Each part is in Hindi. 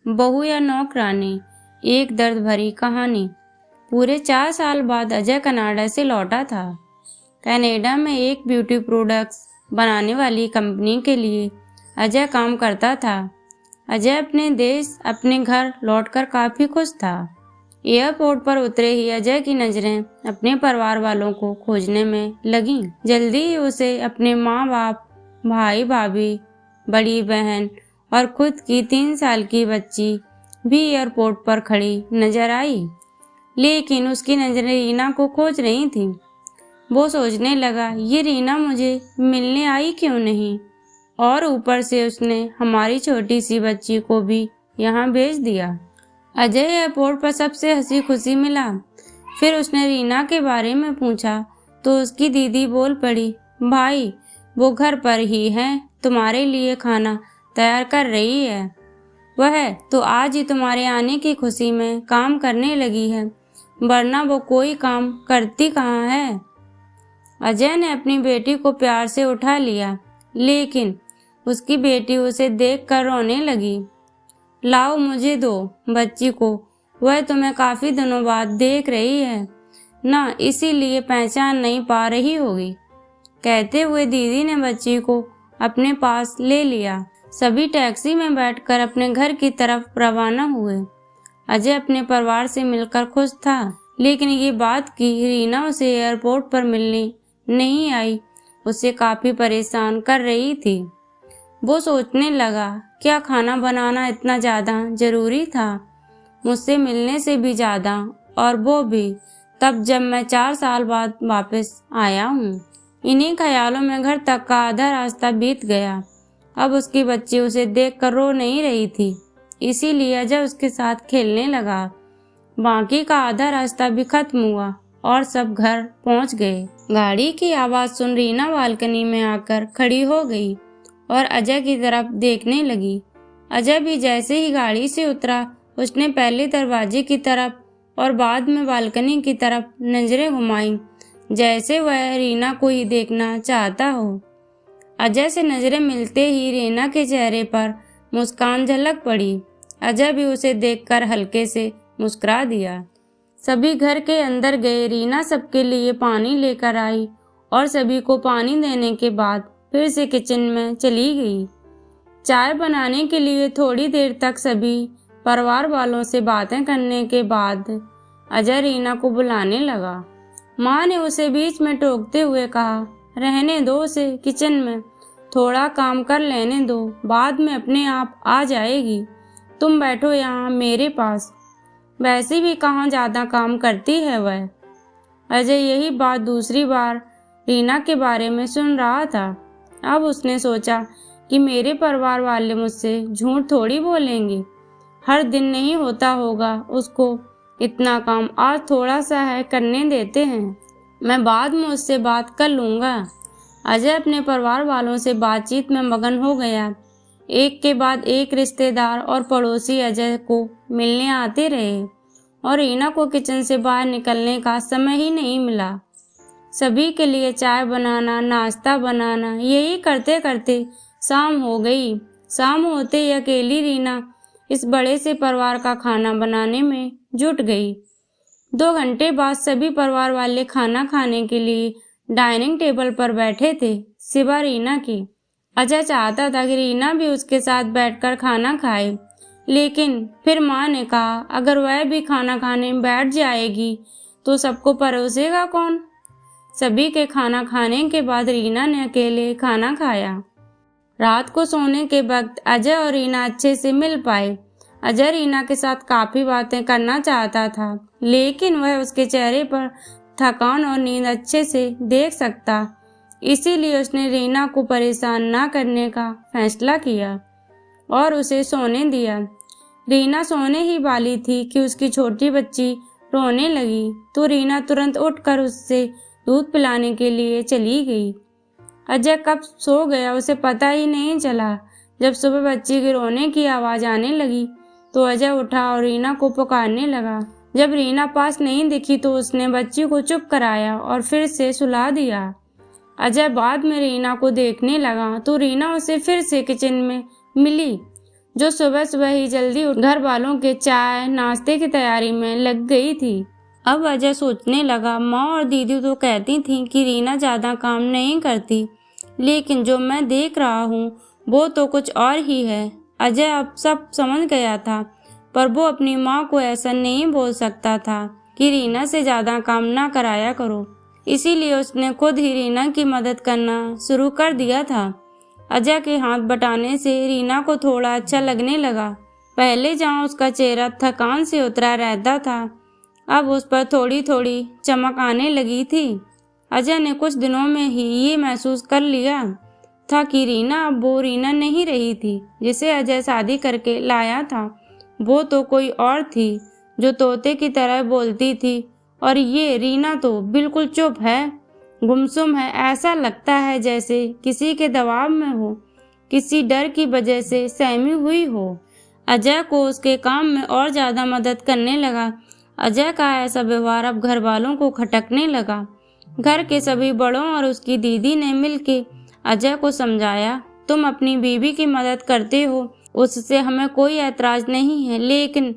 बहू या नौकरानी, एक दर्द भरी कहानी। पूरे 4 साल बाद अजय कनाडा से लौटा था। कनाडा में एक ब्यूटी प्रोडक्ट्स बनाने वाली कंपनी के लिए अजय काम करता था। अजय अपने देश, अपने घर लौटकर काफी खुश था। एयरपोर्ट पर उतरे ही अजय की नजरें अपने परिवार वालों को खोजने में लगीं। जल्दी ही उसे अपने माँ बाप, भाई भाभी, बड़ी बहन और खुद की 3 साल की बच्ची भी एयरपोर्ट पर खड़ी नजर आई। लेकिन उसकी नजरें रीना को खोज रही थीं। वो सोचने लगा, ये रीना मुझे मिलने आई क्यों नहीं, और ऊपर से उसने हमारी छोटी सी बच्ची को भी यहाँ भेज दिया। अजय एयरपोर्ट पर सबसे हंसी खुशी मिला। फिर उसने रीना के बारे में पूछा तो उसकी दीदी बोल पड़ी, भाई वो घर पर ही है, तुम्हारे लिए खाना तैयार कर रही है। वह तो आज ही तुम्हारे आने की खुशी में काम करने लगी है, वरना वो कोई काम करती कहाँ है। अजय ने अपनी बेटी को प्यार से उठा लिया, लेकिन उसकी बेटी उसे देखकर रोने लगी। लाओ मुझे दो बच्ची को, वह तुम्हें काफी दिनों बाद देख रही है ना, इसीलिए पहचान नहीं पा रही होगी। कहते हुए दीदी ने बच्ची को अपने पास ले लिया। सभी टैक्सी में बैठकर अपने घर की तरफ रवाना हुए। अजय अपने परिवार से मिलकर खुश था, लेकिन ये बात कि रीना उसे एयरपोर्ट पर मिलने नहीं आई उसे काफी परेशान कर रही थी। वो सोचने लगा, क्या खाना बनाना इतना ज़्यादा ज़रूरी था, मुझसे मिलने से भी ज़्यादा, और वो भी तब जब मैं 4 साल बाद वापस आया हूँ। इन्हीं ख्यालों में घर तक का आधा रास्ता बीत गया। अब उसकी बच्ची उसे देखकर रो नहीं रही थी, इसीलिए अजय उसके साथ खेलने लगा। बाकी का आधा रास्ता भी खत्म हुआ और सब घर पहुँच गए। गाड़ी की आवाज़ सुन रीना बालकनी में आकर खड़ी हो गई और अजय की तरफ देखने लगी। अजय भी जैसे ही गाड़ी से उतरा, उसने पहले दरवाजे की तरफ और बाद में बालकनी की तरफ नजरें घुमाईं, जैसे वह रीना को ही देखना चाहता हो। अजय से नजरें मिलते ही रीना के चेहरे पर मुस्कान झलक पड़ी। अजय भी उसे देखकर हल्के से मुस्कुरा दिया। सभी घर के अंदर गए। रीना सबके लिए पानी लेकर आई और सभी को पानी देने के बाद फिर से किचन में चली गई। चाय बनाने के लिए थोड़ी देर तक सभी परिवार वालों से बातें करने के बाद अजय रीना को बुलाने लगा। माँ ने उसे बीच में टोकते हुए कहा, रहने दो उसे किचन में, थोड़ा काम कर लेने दो, बाद में अपने आप आ जाएगी। तुम बैठो यहाँ मेरे पास, वैसे भी कहाँ ज़्यादा काम करती है वह। अजय यही बात दूसरी बार रीना के बारे में सुन रहा था। अब उसने सोचा कि मेरे परिवार वाले मुझसे झूठ थोड़ी बोलेंगे, हर दिन नहीं होता होगा उसको इतना काम, आज थोड़ा सा है, करने देते हैं, मैं बाद में उससे बात कर लूँगा। अजय अपने परिवार वालों से बातचीत में मगन हो गया। एक के बाद एक रिश्तेदार और पड़ोसी अजय को मिलने आते रहे और रीना को किचन से बाहर निकलने का समय ही नहीं मिला। सभी के लिए चाय बनाना, नाश्ता बनाना, यही करते करते शाम हो गई। शाम होते ही अकेली रीना इस बड़े से परिवार का खाना बनाने में जुट गई। 2 घंटे बाद सभी परिवार वाले खाना खाने के लिए डाइनिंग टेबल पर बैठे थे, सिवा रीना की। अजय चाहता था कि रीना भी उसके साथ बैठकर खाना खाए, लेकिन फिर माँ ने कहा, अगर वह भी खाना खाने बैठ जाएगी तो सबको परोसेगा कौन। सभी के खाना खाने के बाद रीना ने अकेले खाना खाया। रात को सोने के वक्त अजय और रीना अच्छे से मिल पाए। अजय रीना के साथ काफी बातें करना चाहता था, लेकिन वह उसके चेहरे पर थकान और नींद अच्छे से देख सकता, इसीलिए उसने रीना को परेशान ना करने का फैसला किया और उसे सोने दिया। रीना सोने ही वाली थी कि उसकी छोटी बच्ची रोने लगी, तो रीना तुरंत उठकर उससे दूध पिलाने के लिए चली गई। अजय कब सो गया उसे पता ही नहीं चला। जब सुबह बच्ची के रोने की आवाज़ आने लगी तो अजय उठा और रीना को पुकारने लगा। जब रीना पास नहीं दिखी तो उसने बच्ची को चुप कराया और फिर से सुला दिया। अजय बाद में रीना को देखने लगा तो रीना उसे फिर से किचन में मिली। जो सुबह सुबह ही जल्दी उठ घर वालों के चाय नाश्ते की तैयारी में लग गई थी। अब अजय सोचने लगा, माँ और दीदी तो कहती थी कि रीना ज़्यादा काम नहीं करती, लेकिन जो मैं देख रहा हूँ वो तो कुछ और ही है। अजय अब सब समझ गया था, पर वो अपनी माँ को ऐसा नहीं बोल सकता था कि रीना से ज़्यादा काम ना कराया करो। इसीलिए उसने खुद ही रीना की मदद करना शुरू कर दिया था। अजय के हाथ बटाने से रीना को थोड़ा अच्छा लगने लगा। पहले जहाँ उसका चेहरा थकान से उतरा रहता था, अब उस पर थोड़ी थोड़ी चमक आने लगी थी। अजय ने कुछ दिनों में ही ये महसूस कर लिया था कि रीना अब वो रीना नहीं रही थी जिसे अजय शादी करके लाया था। वो तो कोई और थी, जो तोते की तरह बोलती थी, और ये रीना तो बिल्कुल चुप है, गुमसुम है। ऐसा लगता है जैसे किसी के दबाव में हो, किसी डर की वजह से सहमी हुई हो। अजय को उसके काम में और ज़्यादा मदद करने लगा। अजय का ऐसा व्यवहार अब घर वालों को खटकने लगा। घर के सभी बड़ों और उसकी दीदी ने मिलकर अजय को समझाया, तुम अपनी बीवी की मदद करते हो, उससे हमें कोई ऐतराज नहीं है, लेकिन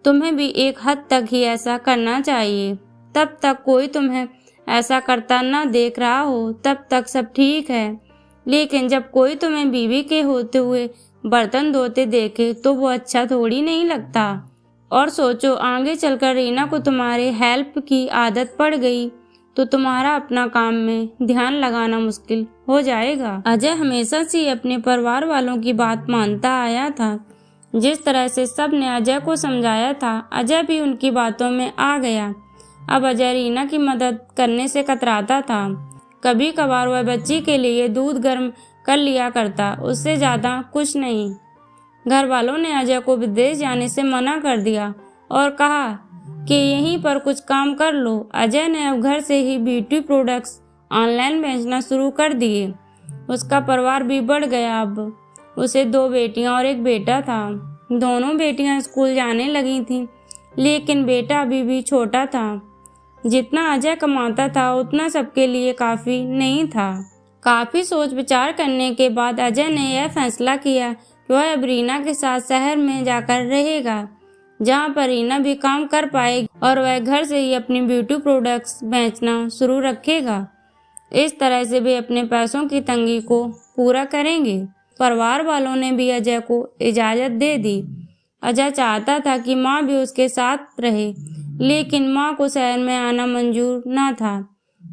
तुम्हें भी एक हद तक ही ऐसा करना चाहिए। तब तक कोई तुम्हें ऐसा करता ना देख रहा हो तब तक सब ठीक है, लेकिन जब कोई तुम्हें बीवी के होते हुए बर्तन धोते देखे तो वो अच्छा थोड़ी नहीं लगता। और सोचो, आगे चलकर रीना को तुम्हारे हेल्प की आदत पड़ गई तो तुम्हारा अपना काम में ध्यान लगाना मुश्किल हो जाएगा। अजय हमेशा से अपने परिवार वालों की बात मानता आया था। जिस तरह से सब ने अजय को समझाया था, अजय भी उनकी बातों में आ गया। अब अजय रीना की मदद करने से कतराता था। कभी कभार वह बच्ची के लिए दूध गर्म कर लिया करता, उससे ज़्यादा कुछ नहीं। घर वालों ने अजय को विदेश जाने से मना कर दिया और कहा कि यहीं पर कुछ काम कर लो। अजय ने अब घर से ही ब्यूटी प्रोडक्ट्स ऑनलाइन बेचना शुरू कर दिए। उसका परिवार भी बढ़ गया। अब उसे 2 बेटियां और 1 बेटा था। दोनों बेटियां स्कूल जाने लगी थीं, लेकिन बेटा अभी भी छोटा था। जितना अजय कमाता था उतना सबके लिए काफ़ी नहीं था। काफ़ी सोच विचार करने के बाद अजय ने यह फैसला किया कि वह अब रीना के साथ शहर में जाकर रहेगा, जहाँ पर रीना भी काम कर पाएगी और वह घर से ही अपनी ब्यूटी प्रोडक्ट्स बेचना शुरू रखेगा। इस तरह से वे अपने पैसों की तंगी को पूरा करेंगे। परिवार वालों ने भी अजय को इजाज़त दे दी। अजय चाहता था कि माँ भी उसके साथ रहे, लेकिन माँ को शहर में आना मंजूर न था।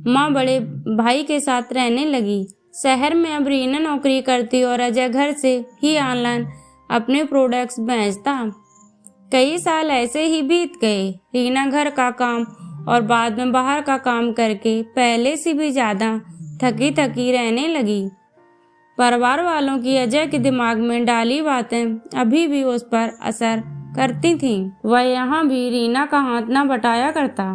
माँ बड़े भाई के साथ रहने लगी। शहर में अब रीना नौकरी करती और अजय घर से ही ऑनलाइन अपने प्रोडक्ट्स बेचता। कई साल ऐसे ही बीत गए। रीना घर का काम और बाद में बाहर का काम करके पहले से भी ज़्यादा थकी थकी रहने लगी। परिवार वालों की अजय के दिमाग में डाली बातें अभी भी उस पर असर करती थीं। वह यहाँ भी रीना का हाथ न बटाया करता।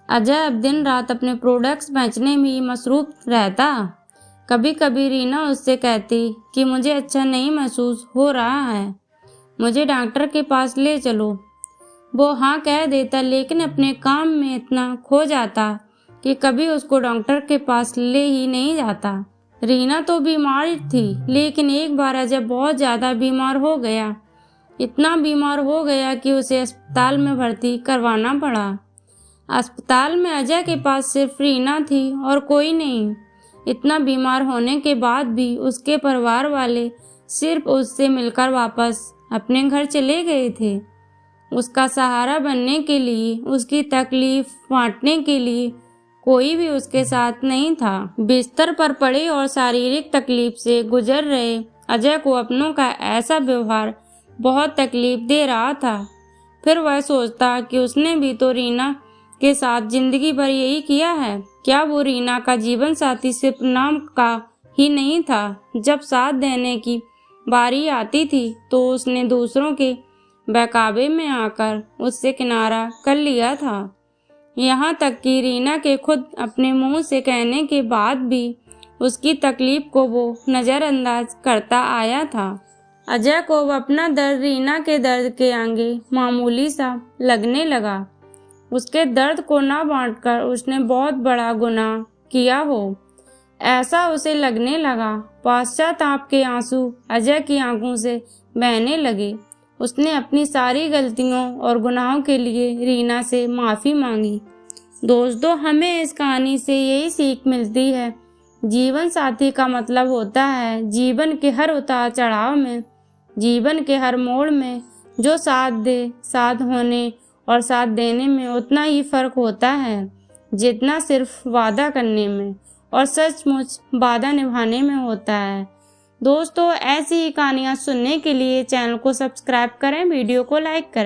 अजय अब दिन रात अपने प्रोडक्ट्स बेचने में ही मसरूफ रहता। कभी कभी रीना उससे कहती कि मुझे अच्छा नहीं महसूस हो रहा है, मुझे डॉक्टर के पास ले चलो। वो हाँ कह देता, लेकिन अपने काम में इतना खो जाता कि कभी उसको डॉक्टर के पास ले ही नहीं जाता। रीना तो बीमार थी, लेकिन एक बार अजय बहुत ज़्यादा बीमार हो गया। इतना बीमार हो गया कि उसे अस्पताल में भर्ती करवाना पड़ा। अस्पताल में अजय के पास सिर्फ रीना थी और कोई नहीं। इतना बीमार होने के बाद भी उसके परिवार वाले सिर्फ उससे मिलकर वापस अपने घर चले गए थे। उसका सहारा बनने के लिए, उसकी तकलीफ बांटने के लिए कोई भी उसके साथ नहीं था। बिस्तर पर पड़े और शारीरिक तकलीफ से गुजर रहे अजय को अपनों का ऐसा व्यवहार बहुत तकलीफ दे रहा था। फिर वह सोचता कि उसने भी तो रीना के साथ जिंदगी भर यही किया है। क्या वो रीना का जीवन साथी सिर्फ नाम का ही नहीं था? जब साथ देने की बारी आती थी तो उसने दूसरों के बहकावे में आकर उससे किनारा कर लिया था। यहाँ तक कि रीना के खुद अपने मुंह से कहने के बाद भी उसकी तकलीफ को वो नज़रअंदाज करता आया था। अजय को अपना दर्द रीना के दर्द के आगे मामूली सा लगने लगा। उसके दर्द को ना बांटकर उसने बहुत बड़ा गुनाह किया हो, ऐसा उसे लगने लगा। पश्चाताप के आंसू अजय की आंखों से बहने लगे। उसने अपनी सारी गलतियों और गुनाहों के लिए रीना से माफ़ी मांगी। दोस्तों, हमें इस कहानी से यही सीख मिलती है, जीवन साथी का मतलब होता है जीवन के हर उतार चढ़ाव में, जीवन के हर मोड़ में जो साथ दे। साथ होने और साथ देने में उतना ही फर्क होता है जितना सिर्फ वादा करने में और सचमुच वादा निभाने में होता है। दोस्तों, ऐसी ही कहानियाँ सुनने के लिए चैनल को सब्सक्राइब करें, वीडियो को लाइक करें।